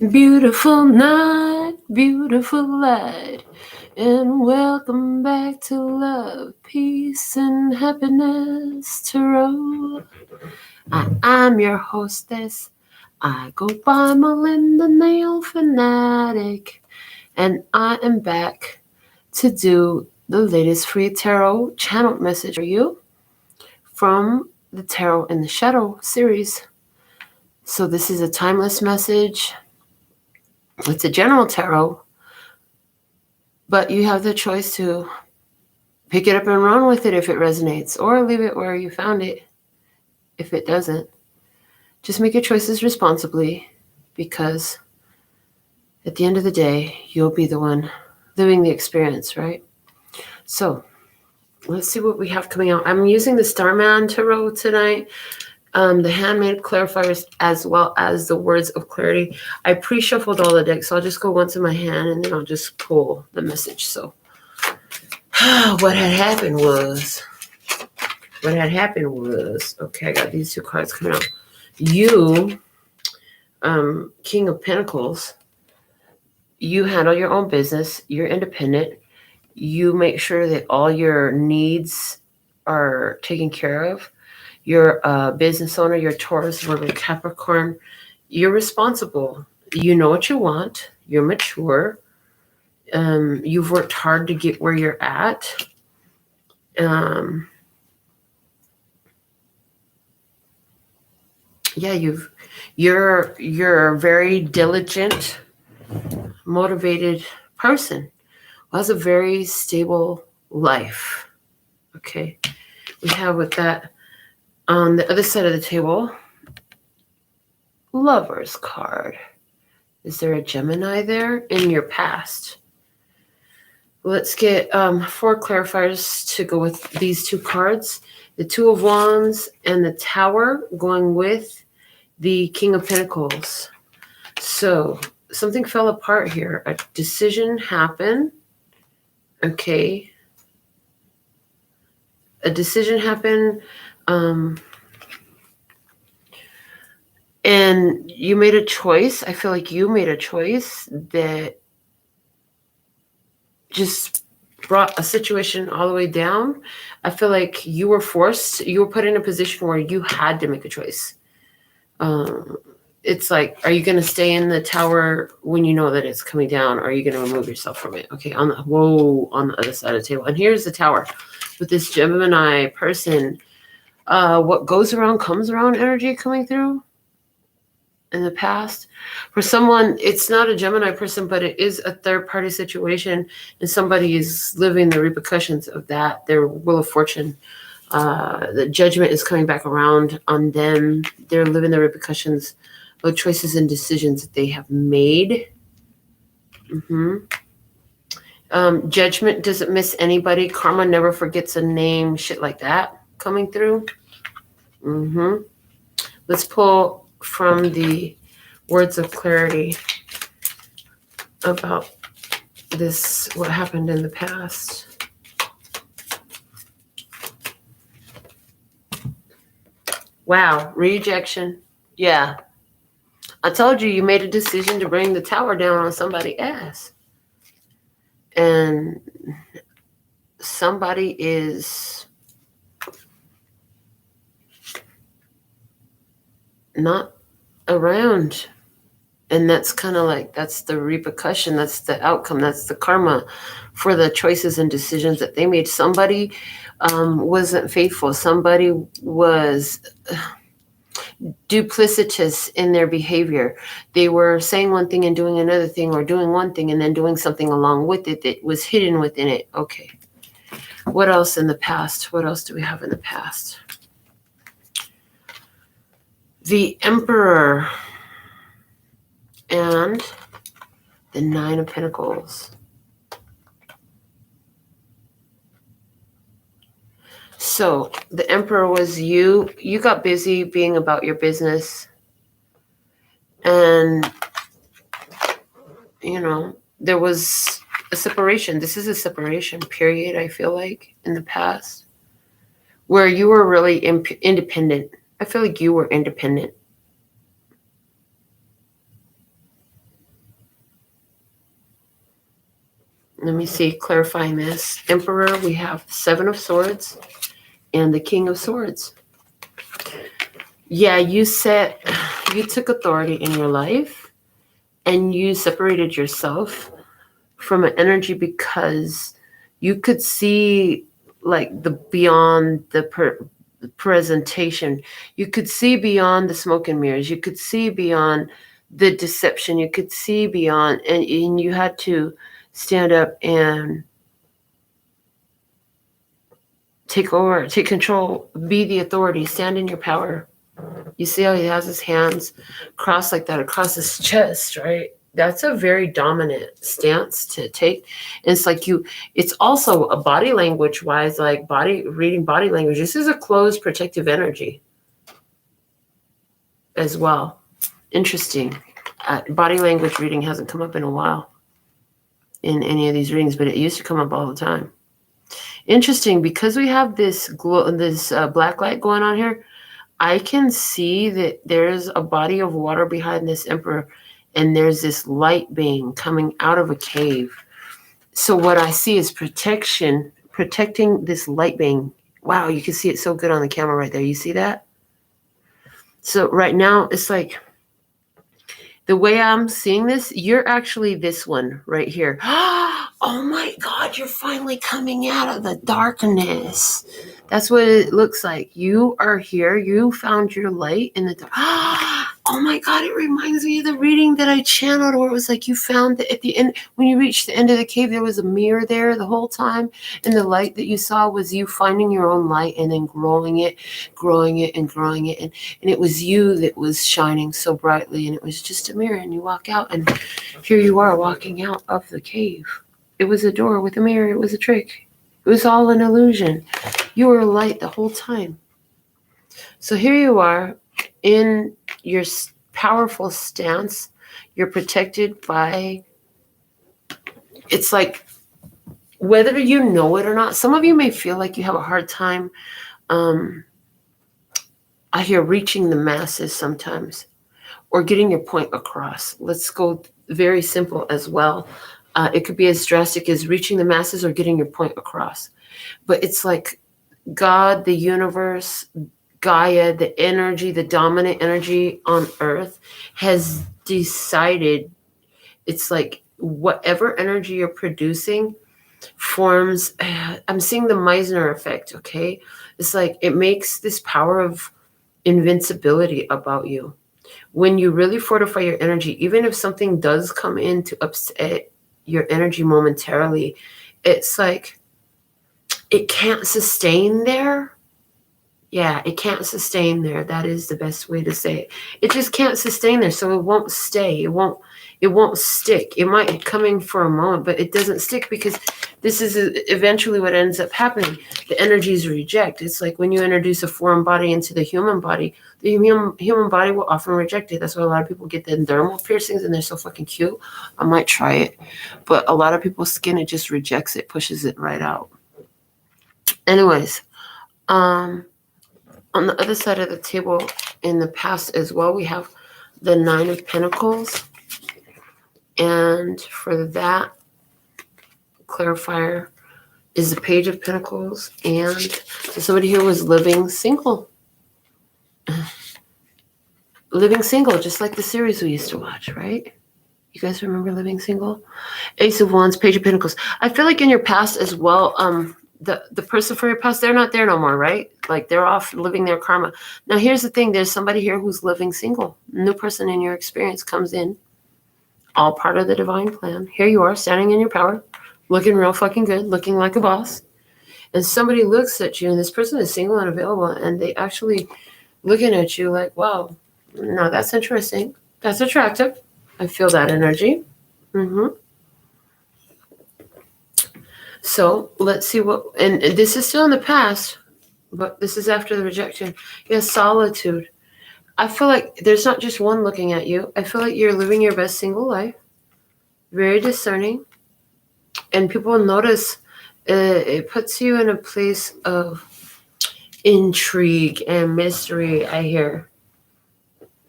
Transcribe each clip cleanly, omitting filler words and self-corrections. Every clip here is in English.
Beautiful night, beautiful light, and welcome back to Love, Peace, and Happiness Tarot. I'm your hostess. I go by Melinda, NailFanatic, and I am back to do the latest free tarot channel message for you from the Tarot in the Shadow series. So this is a timeless message. It's a general tarot, but you have the choice to pick it up and run with it if it resonates, or leave it where you found it if it doesn't. Just make your choices responsibly, because at the end of the day, you'll be the one living the experience, right? So let's see what we have coming out. I'm using the Starman Tarot tonight. The handmade clarifiers as well as the words of clarity. I pre-shuffled all the decks, so I'll just go once in my hand and then I'll just pull the message. So what had happened was, okay, I got these two cards coming out. You, King of Pentacles, you handle your own business. You're independent. You make sure that all your needs are taken care of. You're a business owner. You're Taurus, Virgo, Capricorn. You're responsible. You know what you want. You're mature. You've worked hard to get where you're at. You're a very diligent, motivated person who has a very stable life. Okay. We have with that on the other side of the table, Lover's card. Is there a Gemini there in your past? Let's get 4 clarifiers to go with these two cards. The Two of Wands and the Tower going with the King of Pentacles. So something fell apart here. A decision happened. Okay. A decision happened. And you made a choice. I feel like you made a choice that just brought a situation all the way down. I feel like you were put in a position where you had to make a choice. It's like, are you going to stay in the tower when you know that it's coming down? Or are you going to remove yourself from it? Okay, on the other side of the table. And here's the Tower with this Gemini person. What goes around comes around energy coming through in the past. For someone, it's not a Gemini person, but it is a third-party situation, and somebody is living the repercussions of that, their Wheel of Fortune. The judgment is coming back around on them. They're living the repercussions of choices and decisions that they have made. Judgment doesn't miss anybody. Karma never forgets a name. Shit like that coming through. Let's pull from the words of clarity about this, what happened in the past. Wow, rejection. Yeah. I told you made a decision to bring the tower down on somebody's ass. And somebody is not around. And that's kind of like, that's the repercussion. That's the outcome. That's the karma for the choices and decisions that they made. Somebody wasn't faithful. Somebody was duplicitous in their behavior. They were saying one thing and doing another thing, or doing one thing and then doing something along with it that was hidden within it. Okay. What else in the past? What else do we have in the past? The Emperor and the Nine of Pentacles. So the Emperor was you. You got busy being about your business. And, there was a separation. This is a separation period, I feel like, in the past, where you were really independent. I feel like you were independent. Let me see, clarifying this. Emperor, we have 7 of Swords and the King of Swords. Yeah, you took authority in your life and you separated yourself from an energy because you could see like the beyond the presentation. You could see beyond the smoke and mirrors. You could see beyond the deception. You could see beyond, and you had to stand up and take over, take control, be the authority, stand in your power. You see how he has his hands crossed like that across his chest, right? That's a very dominant stance to take. And it's like it's also a body language wise, like reading body language. This is a closed protective energy as well. Interesting. Body language reading hasn't come up in a while in any of these readings, but it used to come up all the time. Interesting, because we have this black light going on here. I can see that there's a body of water behind this emperor, and there's this light being coming out of a cave. So what I see is protecting this light being. Wow, you can see it so good on the camera right there. You see that? So right now, it's like, the way I'm seeing this, you're actually this one right here. Oh my God, you're finally coming out of the darkness. That's what it looks like. You are here. You found your light in the dark. Oh my God, it reminds me of the reading that I channeled where it was like you found that at the end, when you reached the end of the cave, there was a mirror there the whole time. And the light that you saw was you finding your own light and then growing it and growing it. And it was you that was shining so brightly. And it was just a mirror. And you walk out and here you are walking out of the cave. It was a door with a mirror. It was a trick. It was all an illusion. You were light the whole time. So here you are in your powerful stance. You're protected by, it's like, whether you know it or not, some of you may feel like you have a hard time, I hear reaching the masses sometimes, or getting your point across. Let's go very simple as well. It could be as drastic as reaching the masses or getting your point across. But it's like God, the universe, Gaia, the energy, the dominant energy on Earth has decided, it's like whatever energy you're producing forms, I'm seeing the Meisner effect, okay? It's like it makes this power of invincibility about you. When you really fortify your energy, even if something does come in to upset your energy momentarily, it's like it can't sustain there. Yeah, it can't sustain there. That is the best way to say it. It just can't sustain there, so it won't stay. It won't stick. It might be coming for a moment, but it doesn't stick because this is eventually what ends up happening. The energies reject. It's like when you introduce a foreign body into the human body, the human body will often reject it. That's why a lot of people get the dermal piercings and they're so fucking cute. I might try it. But a lot of people's skin, it just rejects it, pushes it right out. Anyways, on the other side of the table in the past as well, we have the 9 of Pentacles. And for that clarifier is the Page of Pentacles. And so somebody here was living single. Living single, just like the series we used to watch, right? You guys remember Living Single? Ace of Wands, Page of Pentacles. I feel like in your past as well, the person for your past, they're not there no more, right? Like they're off living their karma. Now here's the thing, there's somebody here who's living single. New person in your experience comes in, all part of the divine plan. Here you are standing in your power, looking real fucking good, looking like a boss. And somebody looks at you and this person is single and available and they actually looking at you like, wow, no, that's interesting. That's attractive. I feel that energy. So let's see what, and this is still in the past, but this is after the rejection. Yes, solitude. I feel like there's not just one looking at you. I feel like you're living your best single life. Very discerning. And people notice it puts you in a place of intrigue and mystery, I hear.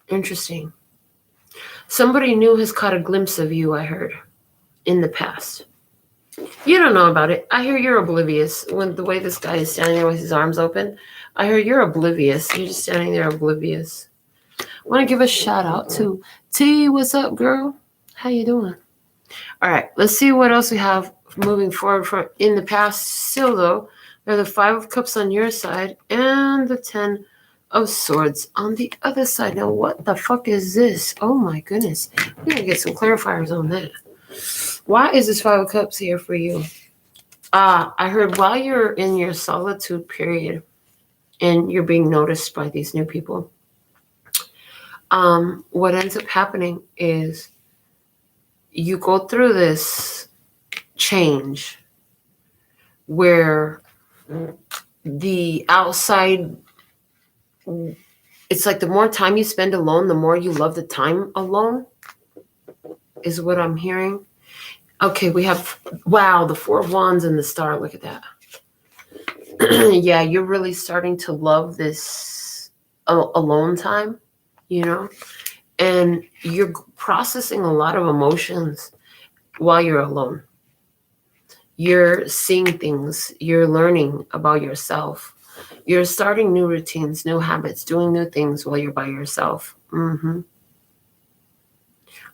Interesting. Somebody new has caught a glimpse of you, I heard, in the past. You don't know about it. I hear you're oblivious. When the way this guy is standing there with his arms open, I hear you're oblivious. You're just standing there oblivious. I want to give a shout out to T. What's up, girl? How you doing? All right, let's see what else we have moving forward from in the past. Still, though, there are the 5 of Cups on your side and the 10 of Swords on the other side. Now, what the fuck is this? Oh my goodness. We gotta get some clarifiers on that. Why is this 5 of Cups here for you? I heard while you're in your solitude period and you're being noticed by these new people, what ends up happening is you go through this change where the outside, it's like the more time you spend alone, the more you love the time alone, is what I'm hearing. Okay, we have, wow, the 4 of Wands and the Star. Look at that. Yeah, you're really starting to love this alone time, you know? And you're processing a lot of emotions while you're alone. You're seeing things. You're learning about yourself. You're starting new routines, new habits, doing new things while you're by yourself. Mm-hmm.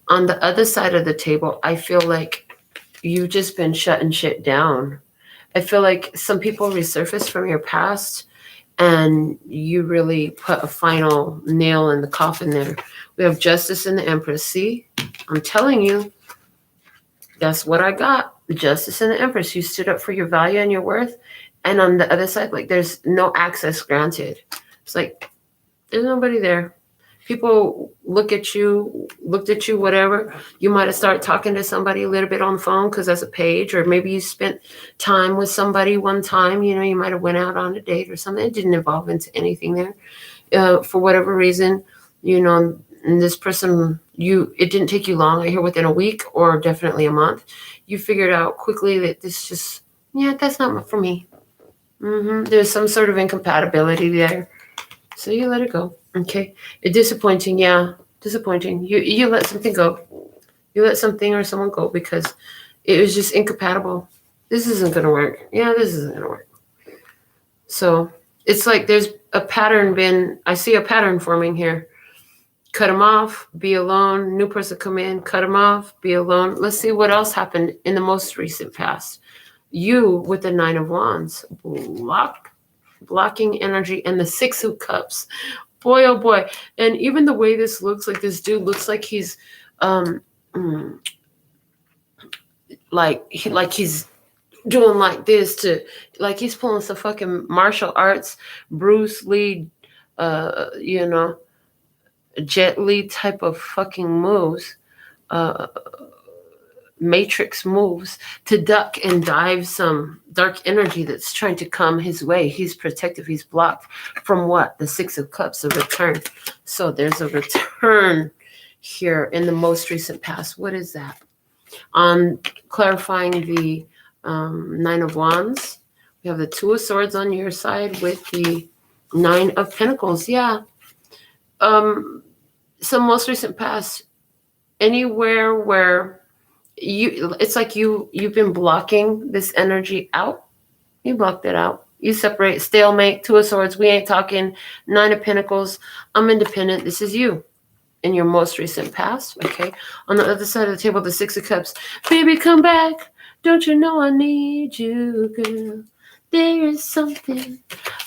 On the other side of the table, I feel like you've just been shutting shit down. I feel like some people resurface from your past and you really put a final nail in the coffin there. We have Justice and the Empress. See, I'm telling you, that's what I got. Justice and the Empress. You stood up for your value and your worth. And on the other side, like, there's no access granted. It's like, there's nobody there. People looked at you, whatever. You might have started talking to somebody a little bit on the phone because that's a page, or maybe you spent time with somebody one time. You know, you might have went out on a date or something. It didn't evolve into anything there. For whatever reason, you know, and this person, it didn't take you long. I hear within a week or definitely a month, you figured out quickly that this just, that's not for me. There's some sort of incompatibility there. So you let it go. Okay. Disappointing. Yeah. Disappointing. You let something go. You let something or someone go because it was just incompatible. This isn't going to work. Yeah, this isn't going to work. So it's like there's a pattern I see a pattern forming here. Cut them off, be alone, new person come in, cut them off, be alone. Let's see what else happened in the most recent past. You with the 9 of Wands, blocking energy, and the 6 of Cups. Boy, oh boy. And even the way this looks, like this dude looks like he's like he's doing like this to, like he's pulling some fucking martial arts, Bruce Lee, Jet Li type of fucking moves, matrix moves to duck and dive some dark energy that's trying to come his way. He's protective. He's blocked from what? The 6 of Cups, a return. So there's a return here in the most recent past. What is that? On clarifying the 9 of Wands, we have the 2 of Swords on your side with the 9 of Pentacles. Yeah. So most recent past, anywhere where it's like you've been blocking this energy out. You blocked it out. You separate, stalemate, 2 of Swords. We ain't talking. 9 of Pentacles. I'm independent. This is you in your most recent past. Okay. On the other side of the table, the 6 of Cups. Baby, come back. Don't you know I need you, girl? There is something.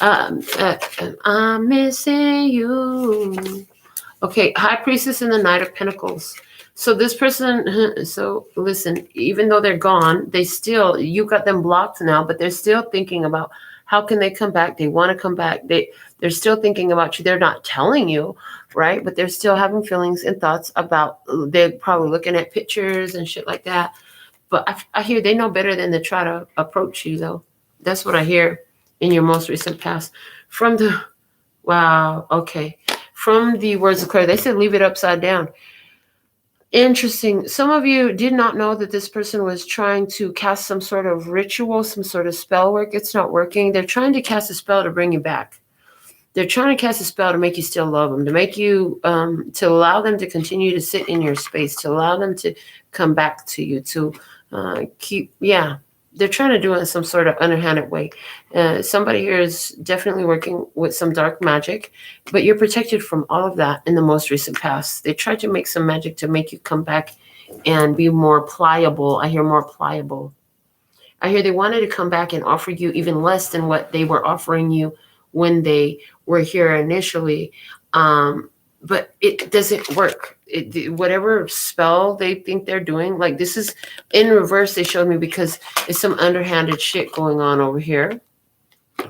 I'm missing you. Okay. High Priestess and the Knight of Pentacles. So this person, so listen, even though they're gone, you got them blocked now, but they're still thinking about how can they come back? They want to come back. They're still thinking about you. They're not telling you, right? But they're still having feelings and thoughts about, they're probably looking at pictures and shit like that. But I hear they know better than to try to approach you, though. That's what I hear in your most recent past. From the words of clarity, they said leave it upside down. Interesting. Some of you did not know that this person was trying to cast some sort of ritual, some sort of spell work. It's not working. They're trying to cast a spell to bring you back. They're trying to cast a spell to make you still love them, to make you, to allow them to continue to sit in your space, to allow them to come back to you, to They're trying to do it in some sort of underhanded way. Somebody here is definitely working with some dark magic, but you're protected from all of that in the most recent past. They tried to make some magic to make you come back and be more pliable. I hear more pliable. I hear they wanted to come back and offer you even less than what they were offering you when they were here initially. But it doesn't work. Whatever spell they think they're doing, like this is in reverse, they showed me, because it's some underhanded shit going on over here.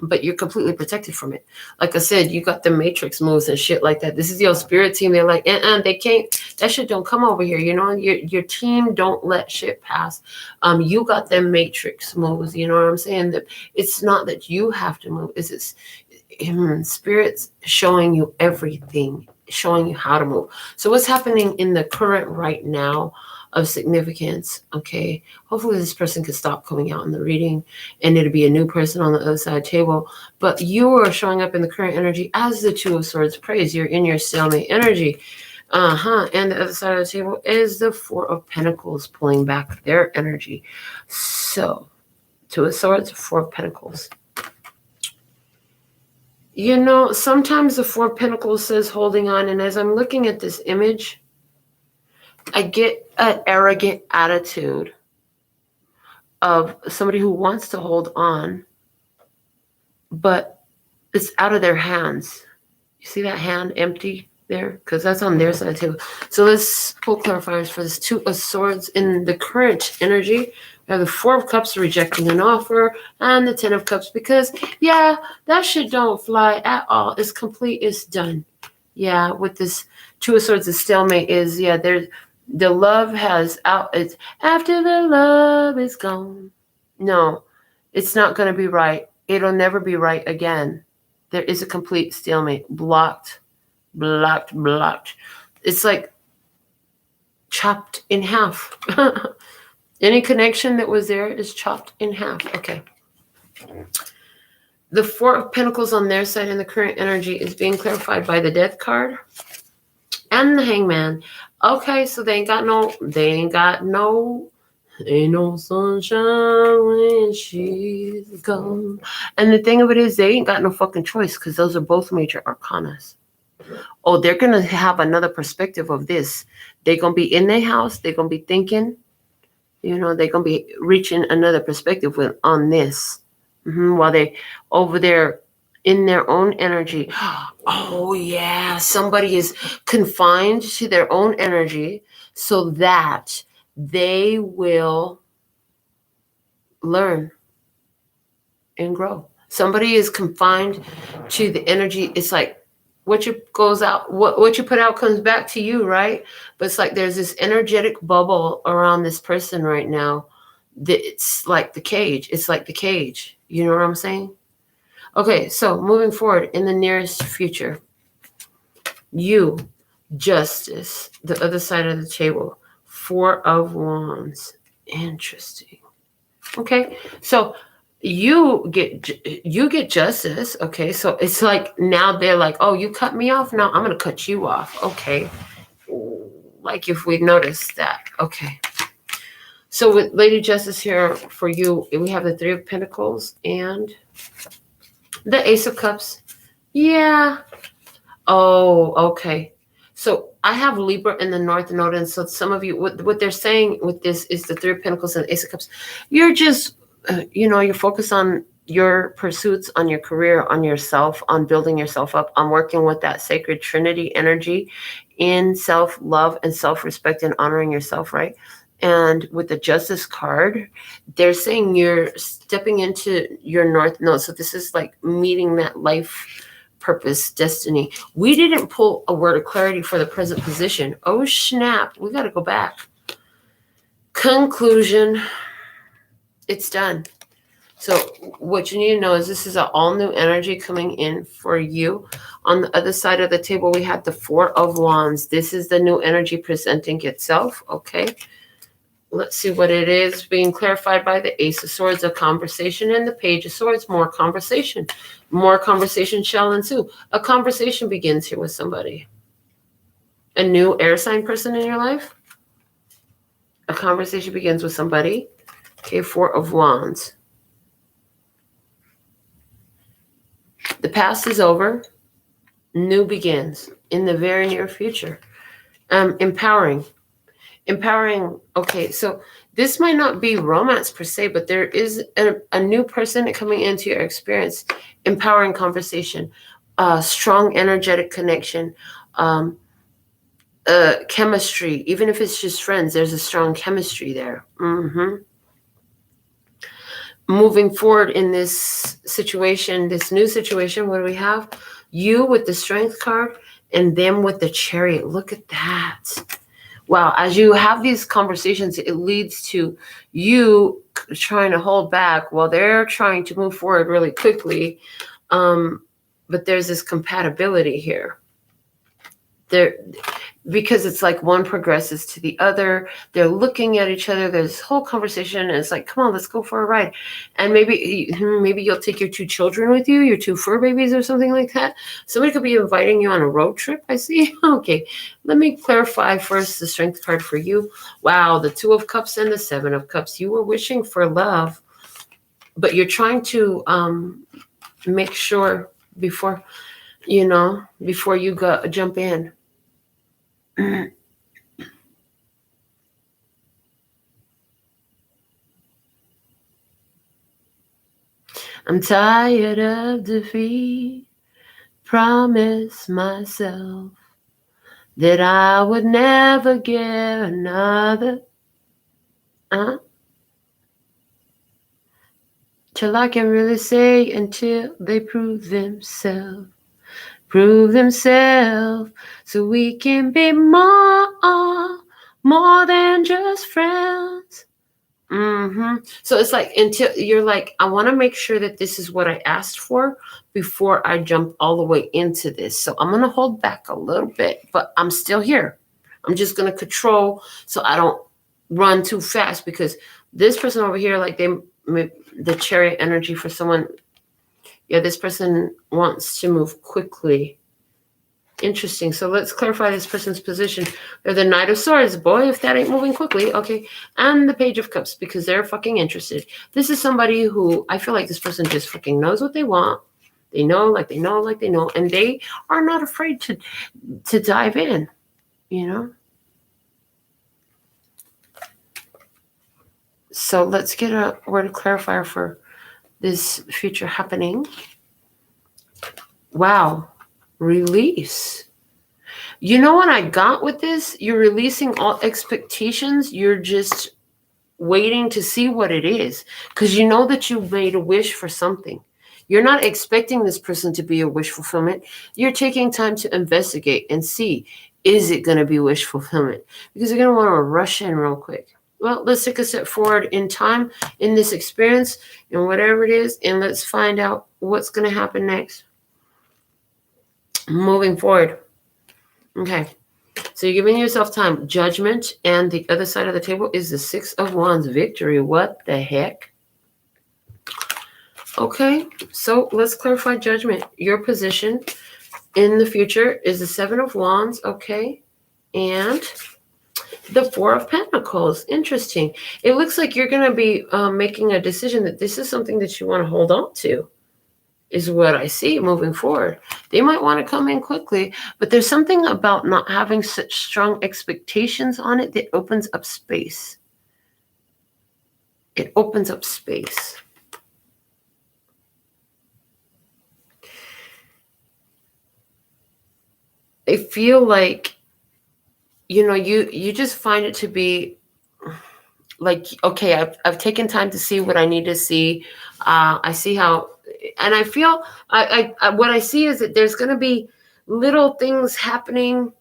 But you're completely protected from it. Like I said, you got the matrix moves and shit like that. This is your spirit team. They're like, they can't, that shit don't come over here. You know, your team don't let shit pass. You got them matrix moves. You know what I'm saying? That it's not that you have to move. It's spirits showing you everything, showing you how to move. So what's happening in the current right now of significance? Okay, hopefully this person can stop coming out in the reading and it'll be a new person on the other side of the table. But you are showing up in the current energy as the Two of Swords praise. You're in your stalemate energy. And the other side of the table is the Four of Pentacles pulling back their energy. So Two of Swords, Four of Pentacles. You know, sometimes the Four of Pentacles says holding on, and as I'm looking at this image, I get an arrogant attitude of somebody who wants to hold on, but it's out of their hands. You see that hand empty there? Because that's on their side of the table. So let's pull clarifiers for this Two of Swords in the current energy. We have the Four of Cups rejecting an offer and the Ten of Cups because, yeah, that shit don't fly at all. It's complete. It's done. Yeah, with this Two of Swords, the stalemate is, yeah, there's the love has out. It's after the love is gone. No, it's not going to be right. It'll never be right again. There is a complete stalemate. Blocked. It's like chopped in half. Any connection that was there is chopped in half. Okay. The Four of Pentacles on their side in the current energy is being clarified by the Death card and the Hangman. Okay, so ain't no sunshine when she's gone. And the thing of it is, they ain't got no fucking choice because those are both major arcanas. Oh, they're going to have another perspective of this. They're going to be in their house. They're going to be thinking, you know, they're going to be reaching another perspective on this. While they over there in their own energy. Oh, yeah. Somebody is confined to their own energy so that they will learn and grow. Somebody is confined to the energy. It's like what you goes out, what you put out comes back to you, right? But it's like there's this energetic bubble around this person right now. It's like the cage. It's like the cage. You know what I'm saying? Okay, so moving forward in the nearest future, you, Justice, the other side of the table, Four of Wands. Interesting. Okay, so you get justice. Okay, so it's like now they're like, oh, you cut me off. Now I'm gonna cut you off. Okay, like if we noticed that. Okay. So with Lady Justice here for you, we have the Three of Pentacles and the Ace of Cups. Yeah. Oh, okay. So I have Libra in the North Node, and so some of you, what they're saying with this is the Three of Pentacles and the Ace of Cups. You're just, you're focused on your pursuits, on your career, on yourself, on building yourself up, on working with that sacred Trinity energy in self-love and self-respect and honoring yourself, right? And with the Justice card, they're saying you're stepping into your North Node. So this is like meeting that life purpose, destiny. We didn't pull a word of clarity for the present position. Oh, snap. We got to go back. Conclusion. It's done. So what you need to know is this is an all new energy coming in for you. On the other side of the table, we had the Four of Wands. This is the new energy presenting itself. Okay. Let's see what it is being clarified by the Ace of Swords, a conversation, and the Page of Swords, more conversation. More conversation shall ensue. A conversation begins here with somebody. A new air sign person in your life. A conversation begins with somebody. Okay, Four of Wands. The past is over. New begins in the very near future. Empowering. Okay, so this might not be romance per se, but there is a new person coming into your experience. Empowering conversation, strong energetic connection, chemistry. Even if it's just friends, there's a strong chemistry there. Moving forward in this situation, this new situation, what do we have? You with the Strength card and them with the Chariot. Look at that. Wow, as you have these conversations, it leads to you trying to hold back while they're trying to move forward really quickly. But there's this compatibility here. Because it's like one progresses to the other. They're looking at each other. There's this whole conversation, and it's like, come on, let's go for a ride. And maybe you'll take your 2 children with you, your 2 fur babies or something like that. Somebody could be inviting you on a road trip, I see. Okay, let me clarify first the Strength card for you. Wow, the 2 of Cups and the 7 of Cups. You were wishing for love, but you're trying to make sure before you jump in. I'm tired of defeat. Promise myself that I would never give another till I can really say until they prove themselves, so we can be more than just friends. So it's like, until you're like, I want to make sure that this is what I asked for before I jump all the way into this. So I'm going to hold back a little bit, but I'm still here. I'm just going to control so I don't run too fast, because this person over here, like the Chariot energy for someone. Yeah, this person wants to move quickly. Interesting. So let's clarify this person's position. They're the Knight of Swords. Boy, if that ain't moving quickly. Okay. And the Page of Cups, because they're fucking interested. This is somebody who, I feel like this person just fucking knows what they want. They know. And they are not afraid to dive in, So let's get a word clarifier for this future happening. Wow. Release. What I got with this? You're releasing all expectations. You're just waiting to see what it is, because you know that you made a wish for something. You're not expecting this person to be a wish fulfillment. You're taking time to investigate and see, is it going to be wish fulfillment? Because you're going to want to rush in real quick. Well, let's take a step forward in time in this experience and whatever it is, and let's find out what's going to happen next. Moving forward. Okay. So you're giving yourself time. Judgment, and the other side of the table is the 6 of Wands. Victory. What the heck? Okay. So let's clarify Judgment. Your position in the future is the 7 of Wands. Okay. And the 4 of Pentacles. Interesting. It looks like you're going to be making a decision that this is something that you want to hold on to, is what I see moving forward. They might want to come in quickly, but there's something about not having such strong expectations on it that opens up space. It opens up space. I feel like, you just find it to be like, okay, I've taken time to see what I need to see. I see how, and I feel, I what I see is that there's going to be little things happening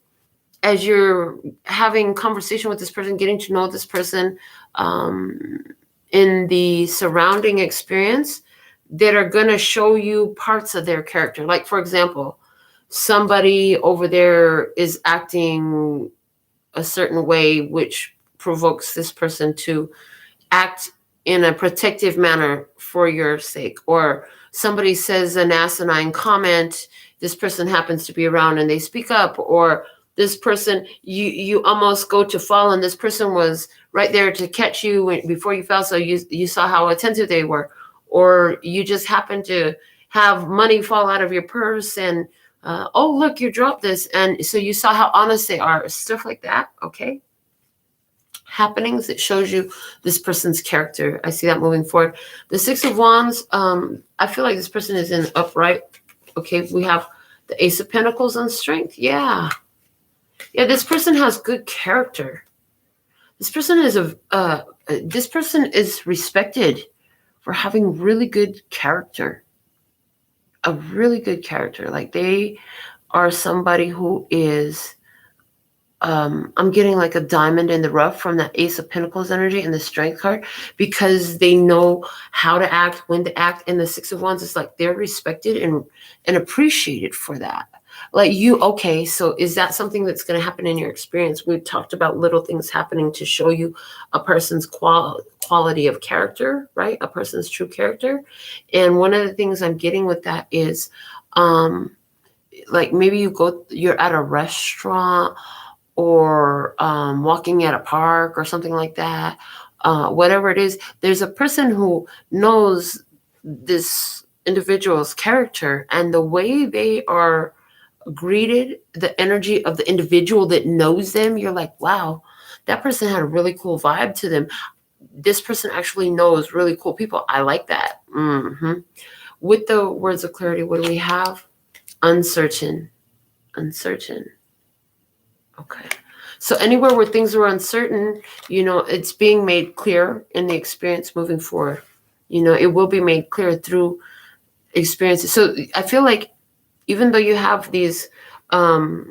as you're having conversation with this person, getting to know this person, in the surrounding experience, that are going to show you parts of their character. Like, for example, somebody over there is acting a certain way, which provokes this person to act in a protective manner for your sake. Or somebody says an asinine comment, this person happens to be around and they speak up. Or this person, you almost go to fall, and this person was right there to catch you before you fell. So you saw how attentive they were, or you just happened to have money fall out of your purse and, oh, look, you dropped this. And so you saw how honest they are, stuff like that. Okay. Happenings that shows you this person's character. I see that moving forward. The Six of Wands, I feel like this person is in upright. Okay, we have the Ace of Pentacles and strength. Yeah, this person has good character. This person is respected for having really good character. A really good character. Like they are somebody who is, I'm getting like a diamond in the rough from that Ace of Pentacles energy and the Strength card, because they know how to act, when to act. And the Six of Wands is like they're respected and appreciated for that. Like okay, so is that something that's going to happen in your experience? We've talked about little things happening to show you a person's quality of character, right? A person's true character. And one of the things I'm getting with that is, like maybe you're at a restaurant, or walking at a park or something like that, whatever it is, there's a person who knows this individual's character, and the way they are greeted, the energy of the individual that knows them, you're like, wow, that person had a really cool vibe to them. This person actually knows really cool people. I like that. With the words of clarity, what do we have? Uncertain. Okay. So anywhere where things are uncertain, it's being made clear in the experience moving forward. It will be made clear through experiences. So I feel like even though you have these, like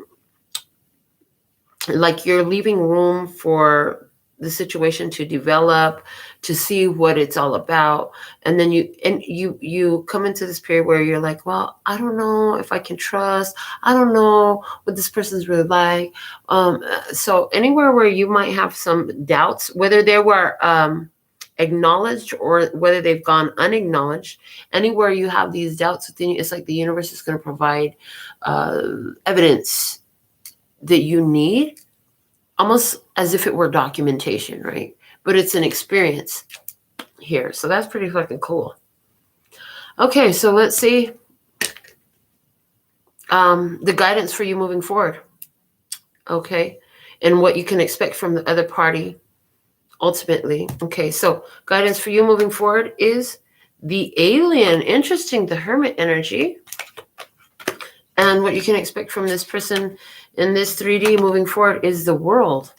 you're leaving room for the situation to develop, to see what it's all about. And then you come into this period where you're like, well, I don't know if I can trust. I don't know what this person's really like. So anywhere where you might have some doubts, whether they were acknowledged or whether they've gone unacknowledged, anywhere you have these doubts within you, it's like the universe is going to provide evidence that you need, almost as if it were documentation, right? But it's an experience here. So that's pretty fucking cool. Okay, so let's see the guidance for you moving forward. Okay, and what you can expect from the other party ultimately. Okay, so guidance for you moving forward is the alien. Interesting, the hermit energy. And what you can expect from this person in this 3D moving forward is the world.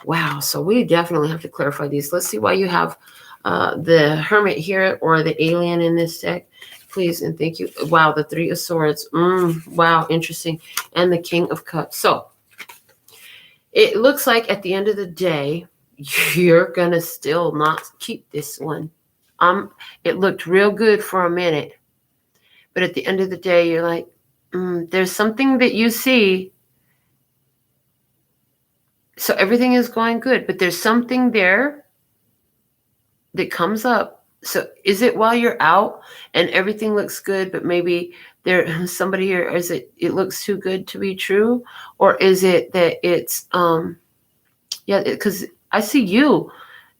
Wow, so we definitely have to clarify these. Let's see why you have the hermit here or the alien in this deck. Please and thank you. Wow, the Three of Swords. Wow, interesting. And the King of Cups. So it looks like at the end of the day, you're going to still not keep this one. It looked real good for a minute. But at the end of the day, you're like, there's something that you see. So everything is going good, but there's something there that comes up. So is it while you're out and everything looks good, but maybe there's somebody here, or is it looks too good to be true? Or is it that it's, because I see you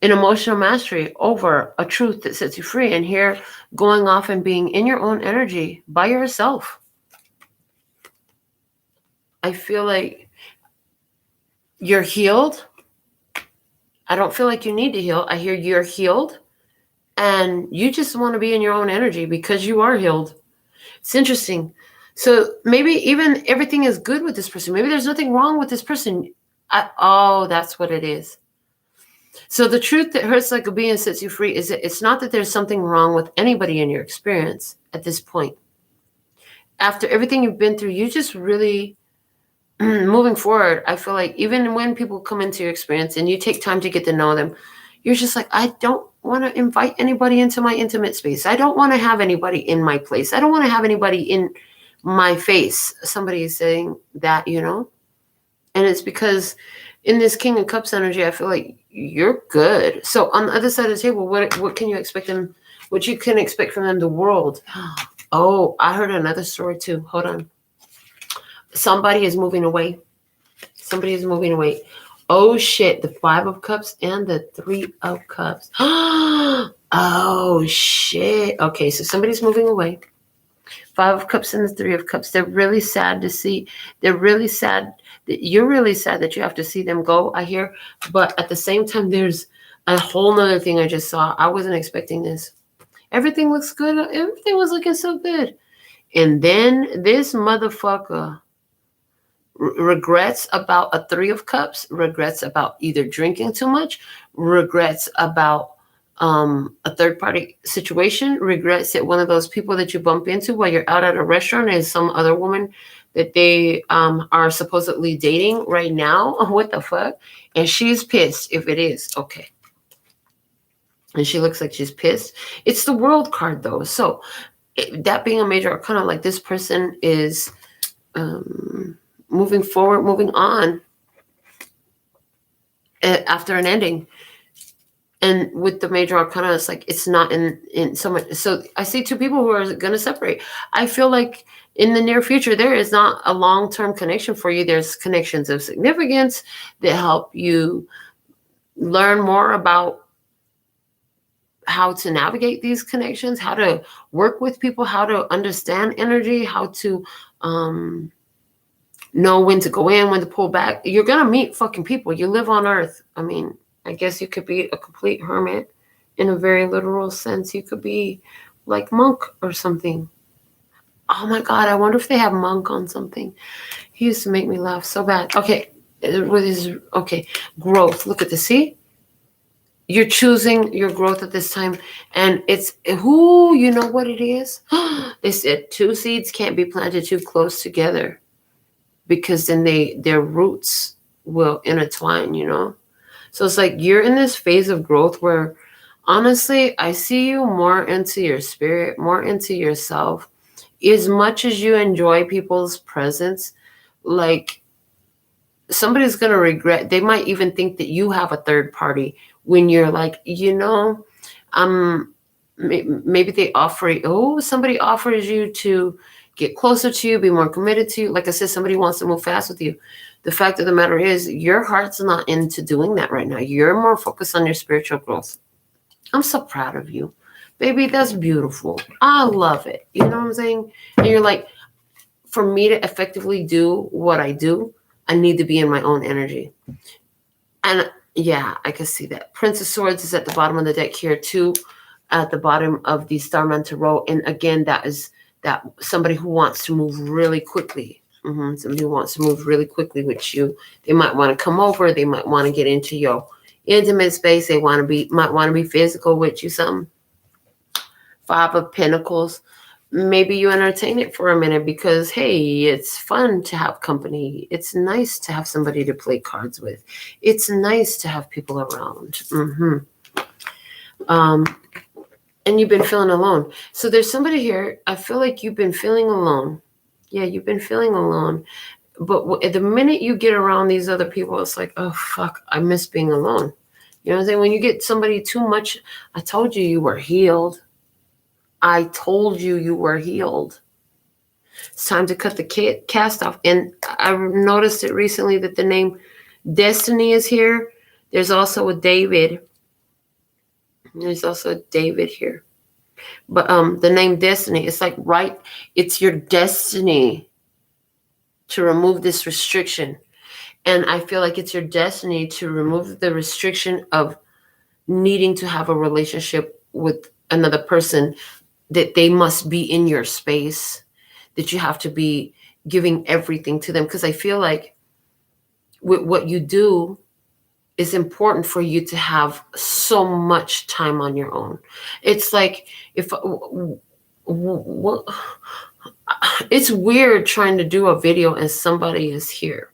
in emotional mastery over a truth that sets you free, and here going off and being in your own energy by yourself. I feel like you're healed. I don't feel like you need to heal. I hear you're healed and you just want to be in your own energy because you are healed. It's interesting. So maybe even everything is good with this person. Maybe there's nothing wrong with this person. That's what it is. So the truth that hurts like a bee and sets you free is that it's not that there's something wrong with anybody in your experience at this point. After everything you've been through, you just really... moving forward, I feel like even when people come into your experience and you take time to get to know them, you're just like, I don't want to invite anybody into my intimate space. I don't want to have anybody in my place. I don't want to have anybody in my face. Somebody is saying that, And it's because in this King of Cups energy, I feel like you're good. So on the other side of the table, what can you expect them? What you can expect from them? The world. Oh, I heard another story too. Hold on. Somebody is moving away. Somebody is moving away. Oh shit, the 5 of Cups and the 3 of Cups. Oh shit. Okay, so somebody's moving away. 5 of Cups and the 3 of Cups. They're really sad to see. They're really sad. You're really sad that you have to see them go, I hear. But at the same time, there's a whole nother thing I just saw. I wasn't expecting this. Everything looks good. Everything was looking so good. And then this motherfucker regrets about a 3 of Cups, regrets about either drinking too much, regrets about a third party situation, regrets that one of those people that you bump into while you're out at a restaurant is some other woman that they are supposedly dating right now. What the fuck? And she's pissed if it is. Okay. And she looks like she's pissed. It's the World card though. So that being a major arcana, like this person is moving forward, moving on after an ending. And with the major arcana, it's like it's not in so much. So I see 2 people who are going to separate. I feel like in the near future, there is not a long-term connection for you. There's connections of significance that help you learn more about how to navigate these connections, how to work with people, how to understand energy, how to know when to go in, when to pull back. You're going to meet fucking people. You live on Earth. I mean, I guess you could be a complete hermit in a very literal sense. You could be like monk or something. Oh my God, I wonder if they have monk on something. He used to make me laugh so bad. Okay, growth. Look at this. See? You're choosing your growth at this time. And it's who, you know what it is? They said 2 seeds can't be planted too close together because then their roots will intertwine, you know? So it's like you're in this phase of growth where, honestly, I see you more into your spirit, more into yourself. As much as you enjoy people's presence, like somebody's going to regret. They might even think that you have a third party when you're like, you know, maybe they offer, somebody offers you to get closer to you, be more committed to you. Like I said, somebody wants to move fast with you. The fact of the matter is your heart's not into doing that right now. You're more focused on your spiritual growth. I'm so proud of you. Baby, that's beautiful. I love it. You know what I'm saying? And you're like, for me to effectively do what I do, I need to be in my own energy. And yeah, I can see that. Prince of Swords is at the bottom of the deck here too, at the bottom of the Starman Tarot. And again, that is that somebody who wants to move really quickly. Somebody who wants to move really quickly with you. They might want to come over. They might want to get into your intimate space. They might want to be physical with you. Something. 5 of Pentacles. Maybe you entertain it for a minute because, hey, it's fun to have company. It's nice to have somebody to play cards with. It's nice to have people around. And you've been feeling alone. So there's somebody here. I feel like you've been feeling alone. Yeah, you've been feeling alone. But the minute you get around these other people, it's like, oh, fuck, I miss being alone. You know what I'm saying? When you get somebody too much, I told you were healed. I told you were healed. It's time to cut the cast off. And I noticed it recently that the name Destiny is here. There's also a David. There's also a David here. But the name Destiny, it's like, right, it's your destiny to remove this restriction. And I feel like it's your destiny to remove the restriction of needing to have a relationship with another person, that they must be in your space, that you have to be giving everything to them. Because I feel like with what you do, it's important for you to have so much time on your own. It's like it's weird trying to do a video and somebody is here.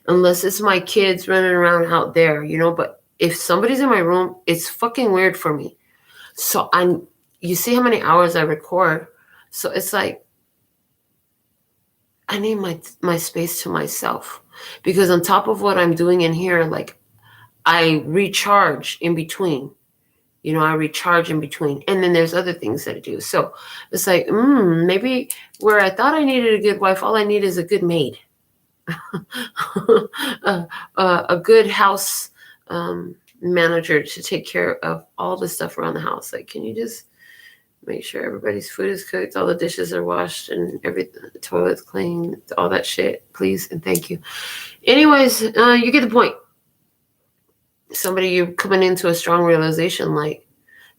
Unless it's my kids running around out there, you know, but if somebody's in my room, it's fucking weird for me. So you see how many hours I record. So it's like, I need my space to myself, because on top of what I'm doing in here, like I recharge in between, you know, and then there's other things that I do. So it's like, maybe where I thought I needed a good wife, all I need is a good maid. a good house manager to take care of all the stuff around the house. Like, can you just make sure everybody's food is cooked, all the dishes are washed, and everything, the toilet's clean, all that shit, please and thank you. Anyways, you get the point. Somebody, you're coming into a strong realization, like,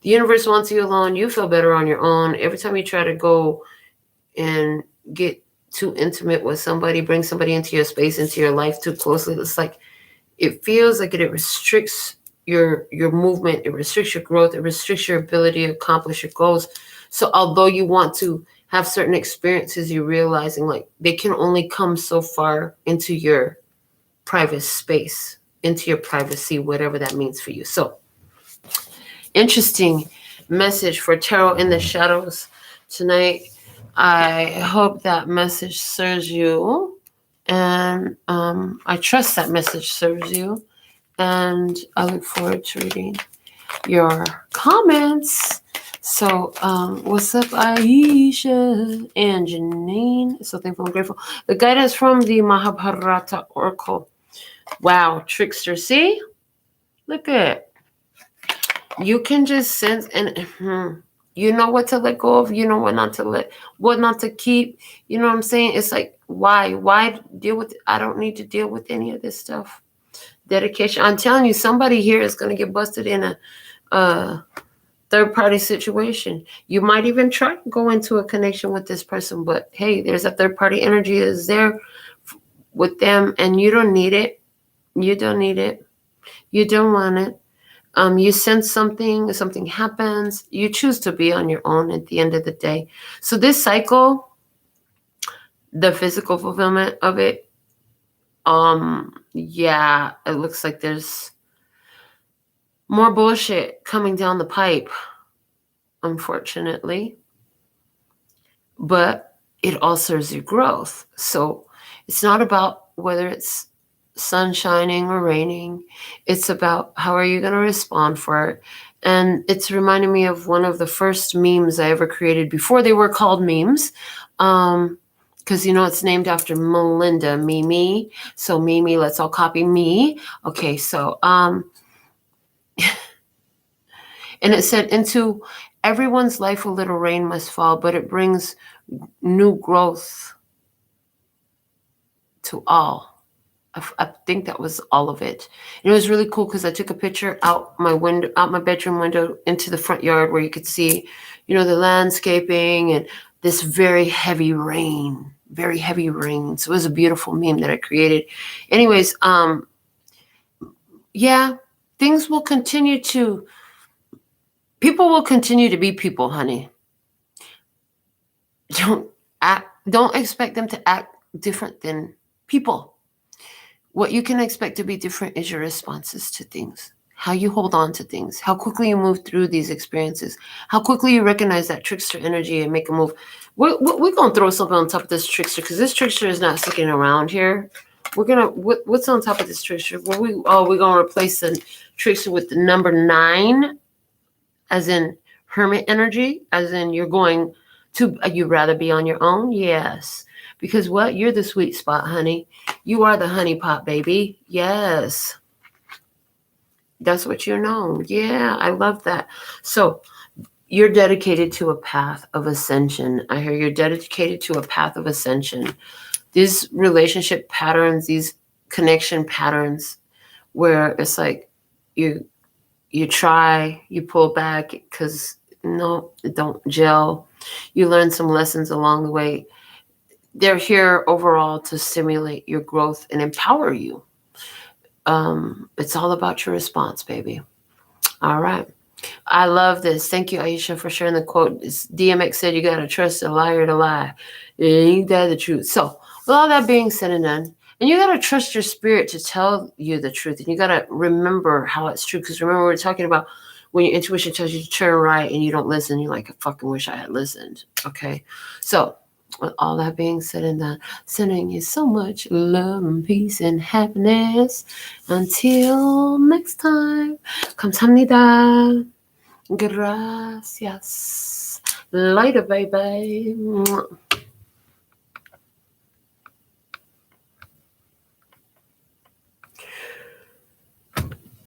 the universe wants you alone. You feel better on your own. Every time you try to go and get too intimate with somebody, bring somebody into your space, into your life too closely, it's like, it feels like it restricts your movement, it restricts your growth, it restricts your ability to accomplish your goals. So although you want to have certain experiences, you're realizing like they can only come so far into your private space, into your privacy, whatever that means for you. So interesting message for Tarot in the Shadows tonight. I hope that message serves you, and I trust that message serves you, and I look forward to reading your comments. So what's up, Aisha and Janine? So thankful and grateful. The guidance from the Mahabharata Oracle. Wow, trickster. See, look at it. You can just sense, and you know what to let go of, you know what not to keep. You know what I'm saying? It's like, why deal with, I don't need to deal with any of this stuff. Dedication. I'm telling you, somebody here is going to get busted in a third-party situation. You might even try to go into a connection with this person, but hey, there's a third-party energy that's there with them, and you don't need it. You don't need it. You don't want it. You sense something happens. You choose to be on your own at the end of the day. So this cycle, the physical fulfillment of it, yeah, it looks like there's more bullshit coming down the pipe, unfortunately. But it all serves your growth. So it's not about whether it's sun shining or raining. It's about how are you going to respond for it. And it's reminding me of one of the first memes I ever created before they were called memes. Because, you know, it's named after Melinda, Mimi. So Mimi, let's all copy me. Okay, so, and it said, into everyone's life a little rain must fall, but it brings new growth to all. I think that was all of it. And it was really cool because I took a picture out my bedroom window into the front yard where you could see, you know, the landscaping and this very heavy rain. So it was a beautiful meme that I created. Anyways, yeah, people will continue to be people, honey. Don't expect them to act different than people. What you can expect to be different is your responses to things, how you hold on to things, how quickly you move through these experiences, how quickly you recognize that trickster energy and make a move. We're going to throw something on top of this trickster because this trickster is not sticking around here. What's on top of this trickster? We're going to replace the trickster with the number 9, as in hermit energy, as in you're going to, you'd rather be on your own? Yes. Because what? You're the sweet spot, honey. You are the honey pot, baby. Yes. That's what you know. Yeah, I love that. So you're dedicated to a path of ascension. I hear you're dedicated to a path of ascension. These relationship patterns, these connection patterns, where it's like you try, you pull back because no, it don't gel. You learn some lessons along the way. They're here overall to stimulate your growth and empower you. It's all about your response, baby. All right. I love this. Thank you, Aisha, for sharing the quote. DMX said you got to trust a liar to lie. Ain't that the truth? So with all that being said and done, and you got to trust your spirit to tell you the truth. And you got to remember how it's true. Because remember, we're talking about when your intuition tells you to turn right and you don't listen, you're like, I fucking wish I had listened. Okay. So with all that being said and done, sending you so much love and peace and happiness. Until next time. 감사합니다. Gracias. Later, baby.